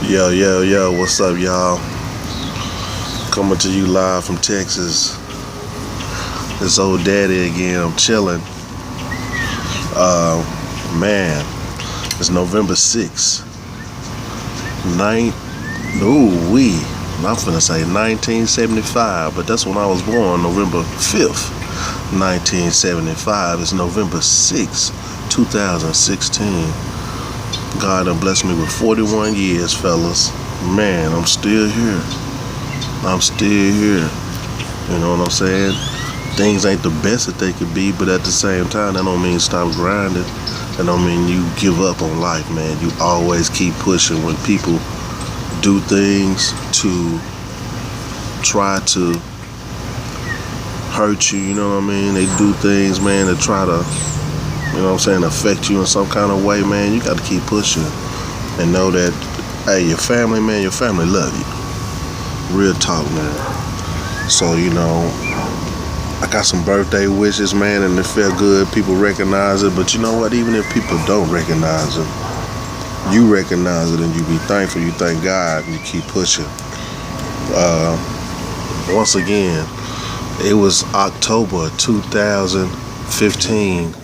Yo, yo, yo, what's up, y'all? Coming to you live from Texas. It's old daddy again. I'm chilling. Man, it's November 6th. I'm finna say 1975, but that's when I was born, November 5th, 1975. It's November 6th, 2016. God done blessed me with 41 years, fellas. Man, I'm still here. I'm still here. You know what I'm saying? Things ain't the best that they could be, but at the same time, that don't mean stop grinding. That don't mean you give up on life, man. You always keep pushing. When people do things to try to hurt you, you know what I mean? They do things, man, to try to, you know what I'm saying, affect you in some kind of way, man. You got to keep pushing and know that, hey, your family, man, your family love you. Real talk, man. So, you know, I got some birthday wishes, man, and it felt good. People recognize it, but you know what? Even if people don't recognize it, you recognize it and you be thankful. You thank God and you keep pushing. Once again, it was October 2015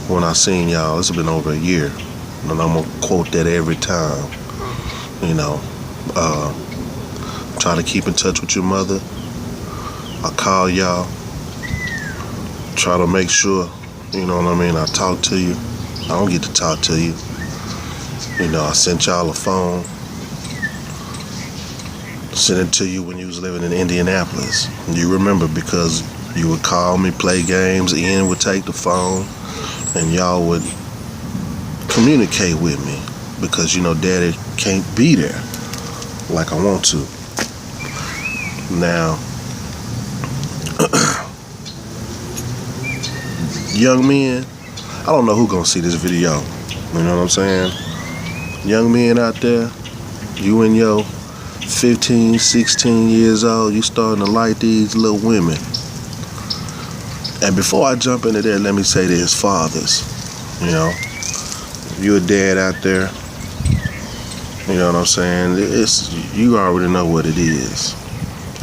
when I seen y'all. It's been over a year, and I'm gonna quote that every time. You know, try to keep in touch with your mother. I call y'all, try to make sure, you know what I mean, I talk to you. I don't get to talk to you. You know, I sent y'all a phone. Sent it to you when you was living in Indianapolis. You remember, because you would call me, play games, Ian would take the phone, and y'all would communicate with me, because, you know, Daddy can't be there like I want to. Now, young men, I don't know who gonna see this video. You know what I'm saying? Young men out there, you and your 15, 16 years old, you starting to like these little women. And before I jump into that, let me say this, fathers. You know, if you're a dad out there, you know what I'm saying, you already know what it is.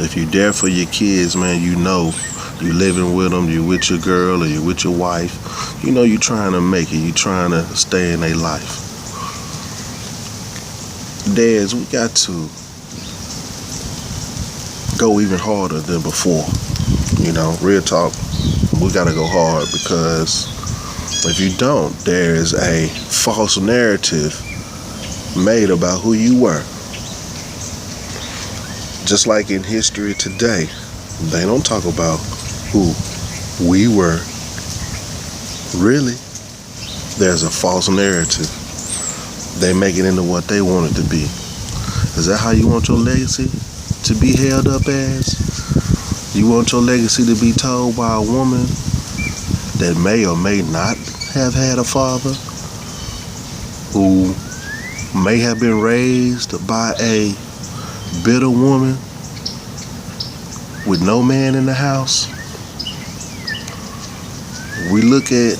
If you're there for your kids, man, you know you living with them, you with your girl or you with your wife. You know you trying to make it, you trying to stay in their life. Dads, we got to go even harder than before. You know, real talk, we got to go hard, because if you don't, there's a false narrative made about who you were. Just like in history today, they don't talk about who we were. Really, there's a false narrative. They make it into what they want it to be. Is that how you want your legacy to be held up as? You want your legacy to be told by a woman that may or may not have had a father, who may have been raised by a bitter woman with no man in the house? We look at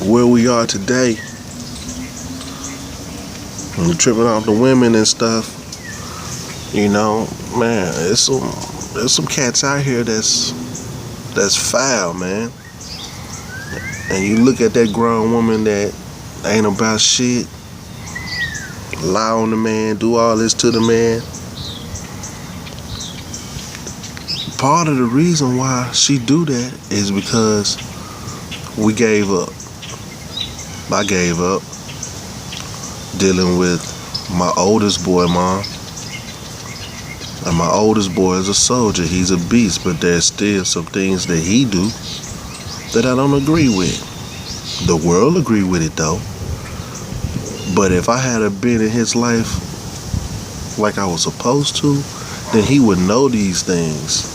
where we are today, and we're tripping off the women and stuff. You know, man, there's some cats out here that's foul, man. And you look at that grown woman that ain't about shit, lie on the man, do all this to the man. Part of the reason why she do that is because we gave up. I gave up dealing with my oldest boy, Mom. And my oldest boy is a soldier. He's a beast, but there's still some things that he do that I don't agree with. The world agree with it, though. But if I had been in his life like I was supposed to, then he would know these things.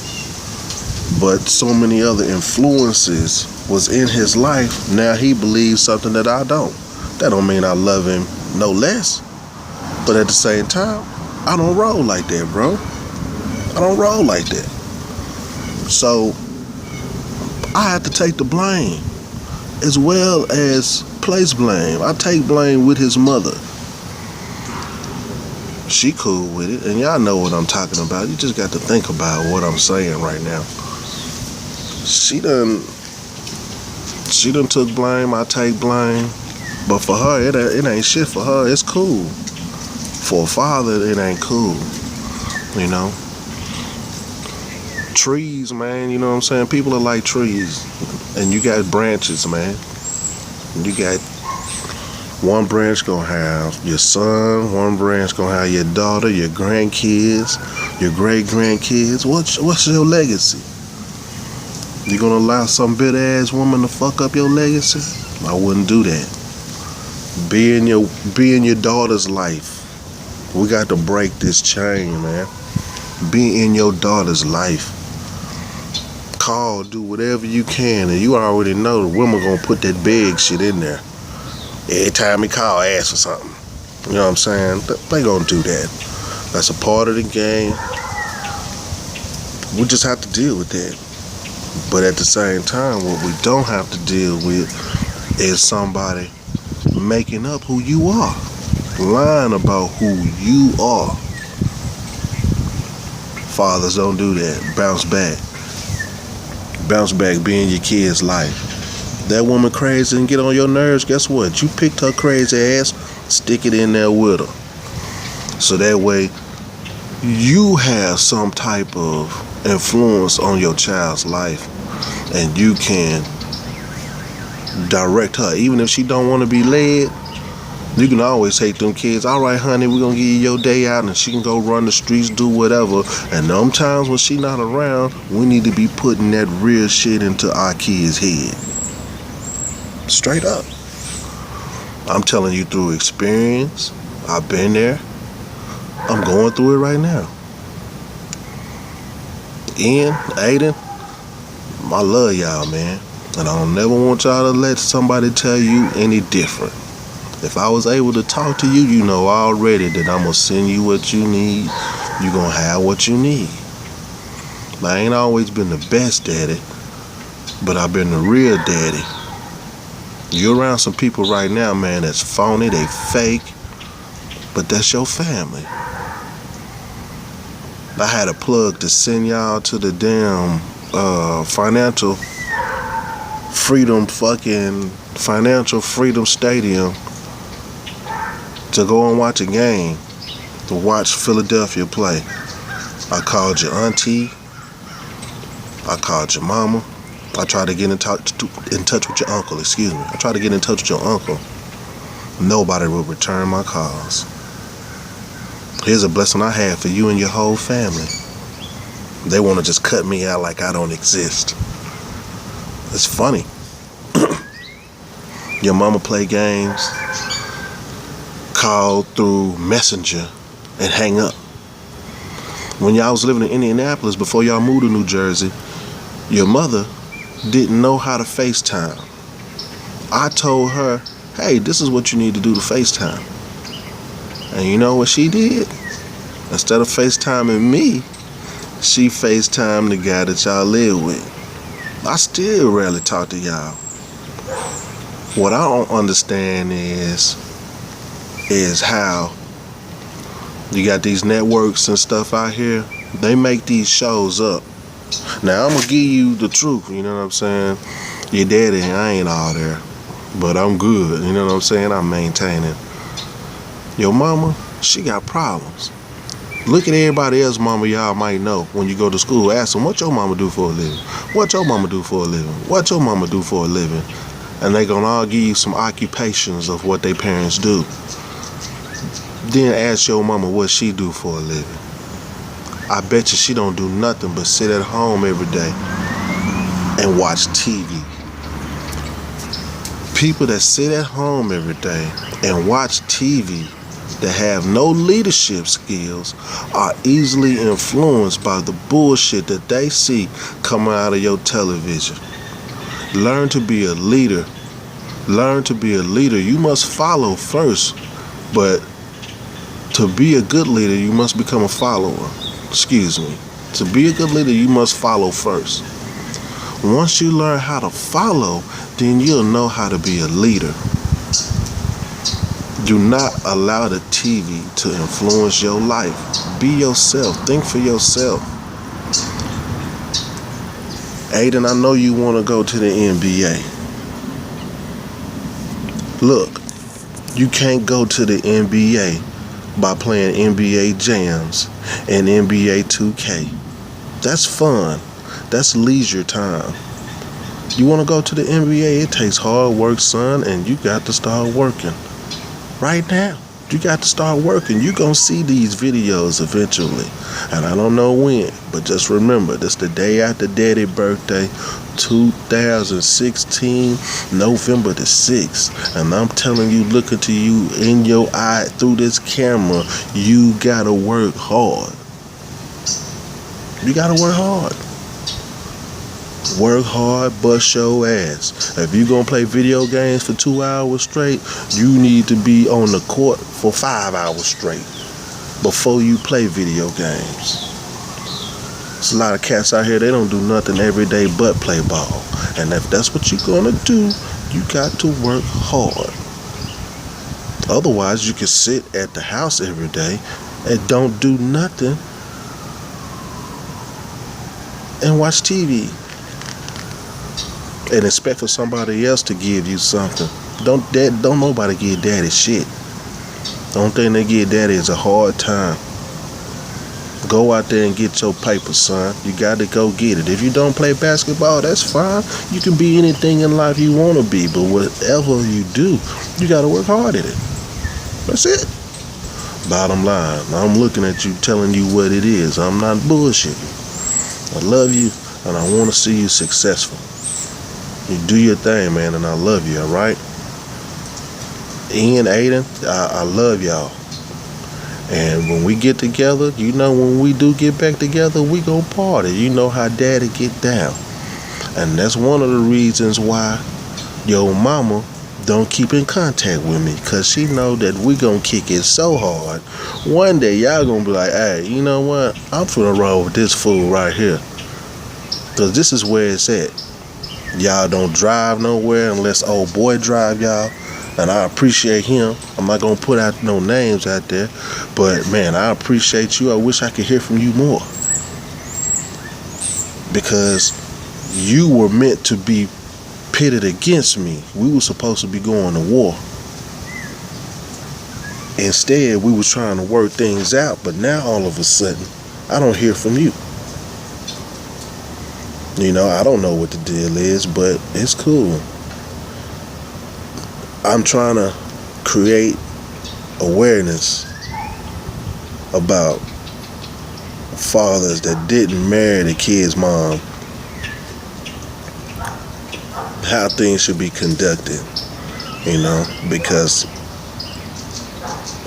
But so many other influences was in his life. Now he believes something that I don't. That don't mean I love him no less. But at the same time, I don't roll like that, bro. I don't roll like that. So I have to take the blame, as well as place blame. I take blame with his mother. She cool with it, and y'all know what I'm talking about. You just got to think about what I'm saying right now. She done took blame. I take blame, but for her, it ain't shit. For her, it's cool. For a father, it ain't cool. You know, trees, man. You know what I'm saying? People are like trees, and you got branches, man. You got one branch gonna have your son, one branch gonna have your daughter, your grandkids, your great grandkids. What's your legacy? You gonna allow some bitter ass woman to fuck up your legacy? I wouldn't do that. Be in your daughter's life. We got to break this chain, man. Be in your daughter's life. Call, do whatever you can, and you already know the women gonna put that big shit in there. Every time he call, ask for something. You know what I'm saying? They gonna do that. That's a part of the game. We just have to deal with that. But at the same time, what we don't have to deal with is somebody making up who you are. Lying about who you are. Fathers, don't do that. Bounce back. Bounce back, be in your kid's life. That woman crazy and get on your nerves, guess what? You picked her crazy ass, stick it in there with her. So that way, you have some type of influence on your child's life, and you can direct her. Even if she don't want to be led, you can always take them kids, all right, honey, we're going to give you your day out, and she can go run the streets, do whatever. And them times when she not around, we need to be putting that real shit into our kids' head. Straight up. I'm telling you through experience. I've been there. I'm going through it right now. Ian, Aiden, I love y'all, man. And I don't never want y'all to let somebody tell you any different. If I was able to talk to you, you know already that I'm going to send you what you need. You're going to have what you need. I ain't always been the best daddy, but I've been the real daddy. You're around some people right now, man, that's phony, they fake, but that's your family. I had a plug to send y'all to the damn Financial Freedom Stadium to go and watch a game, to watch Philadelphia play. I called your auntie, I called your mama, I tried to get in touch with your uncle, I tried to get in touch with your uncle. Nobody will return my calls. Here's a blessing I have for you and your whole family. They want to just cut me out like I don't exist. It's funny. Your mama play games, call through Messenger, and hang up. When y'all was living in Indianapolis before y'all moved to New Jersey, your mother didn't know how to FaceTime. I told her, hey, this is what you need to do to FaceTime. And you know what she did? Instead of FaceTiming me, she FaceTimed the guy that y'all live with. I still rarely talk to y'all. What I don't understand is how you got these networks and stuff out here. They make these shows up. Now, I'm going to give you the truth, you know what I'm saying? Your daddy, I ain't all there, but I'm good, you know what I'm saying? I'm maintaining. Your mama, she got problems. Look at everybody else mama y'all might know when you go to school. Ask them, what your mama do for a living? What your mama do for a living? What your mama do for a living? And they gonna all give you some occupations of what their parents do. Then ask your mama what she do for a living. I bet you she don't do nothing but sit at home every day and watch TV. People that sit at home every day and watch TV that have no leadership skills are easily influenced by the bullshit that they see coming out of your television. Learn to be a leader. Learn to be a leader. You must follow first, but to be a good leader, you must become a follower. Excuse me. To be a good leader, you must follow first. Once you learn how to follow, then you'll know how to be a leader. Do not allow the TV to influence your life. Be yourself. Think for yourself. Aiden, I know you want to go to the NBA. Look, you can't go to the NBA by playing NBA Jams and NBA 2K. That's fun. That's leisure time. You want to go to the NBA, it takes hard work, son, and you got to start working. Right now. You got to start working. You're going to see these videos eventually. And I don't know when, but just remember, this the day after Daddy's birthday, 2016, November the 6th. And I'm telling you, looking to you in your eye through this camera, you got to work hard. You got to work hard. Work hard, bust your ass. If you gonna play video games for 2 hours straight, you need to be on the court for 5 hours straight before you play video games. There's a lot of cats out here, they don't do nothing every day but play ball. And if that's what you're gonna do, you got to work hard. Otherwise, you can sit at the house every day and don't do nothing and watch TV. And expect for somebody else to give you something. Don't nobody give daddy shit. The only thing they give daddy is a hard time. Go out there and get your paper, son. You got to go get it. If you don't play basketball, that's fine. You can be anything in life you want to be. But whatever you do, you got to work hard at it. That's it. Bottom line, I'm looking at you, telling you what it is. I'm not bullshitting. I love you, and I want to see you successful. You do your thing, man, and I love you, alright? Ian, Aiden, I love y'all. And when we get together, you know, when we do get back together, we gon' party. You know how daddy get down. And that's one of the reasons why your mama don't keep in contact with me, because she know that we gonna kick it so hard. One day, y'all gonna be like, hey, you know what? I'm finna roll with this fool right here. Because this is where it's at. Y'all don't drive nowhere unless old boy drive y'all, and I appreciate him. I'm not gonna put out no names out there, but man, I appreciate you. I wish I could hear from you more, because you were meant to be pitted against me. We were supposed to be going to war. Instead, we was trying to work things out, but now all of a sudden, I don't hear from you. You know, I don't know what the deal is, but it's cool. I'm trying to create awareness about fathers that didn't marry the kid's mom, how things should be conducted, you know, because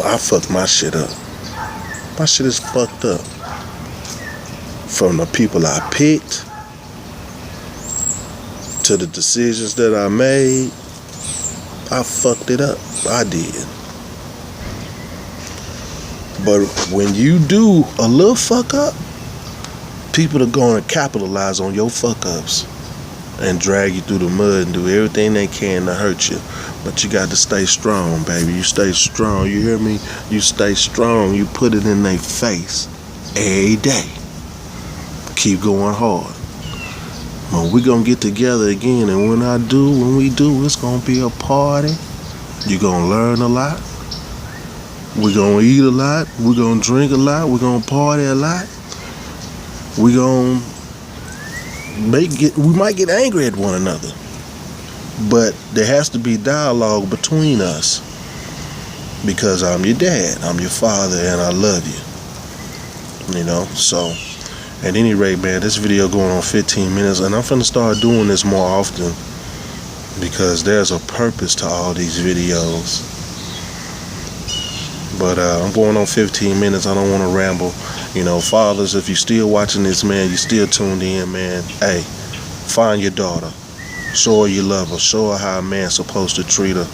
I fucked my shit up. My shit is fucked up. From the people I picked, to the decisions that I made, I fucked it up. I did. But when you do a little fuck up, people are going to capitalize on your fuck ups and drag you through the mud and do everything they can to hurt you. But you got to stay strong, baby. You stay strong. You hear me? You stay strong. You put it in their face every day. Keep going hard. Well, we're going to get together again, and when we do, it's going to be a party. You're going to learn a lot. We're going to eat a lot. We're going to drink a lot. We're going to party a lot. We're going to we might get angry at one another, but there has to be dialogue between us, because I'm your dad, I'm your father, and I love you. You know, so at any rate, man, this video going on 15 minutes, and I'm finna start doing this more often, because there's a purpose to all these videos. But I'm going on 15 minutes. I don't want to ramble. You know, fathers, if you're still watching this, man, you still tuned in, man, hey, find your daughter. Show her you love her. Show her how a man's supposed to treat her.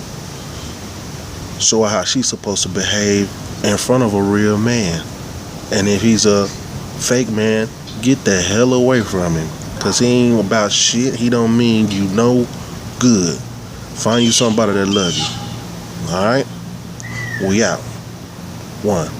Show her how she's supposed to behave in front of a real man. And if he's a fake man, get the hell away from him, because he ain't about shit. He don't mean you no good. Find you somebody that loves you. Alright? We out. One.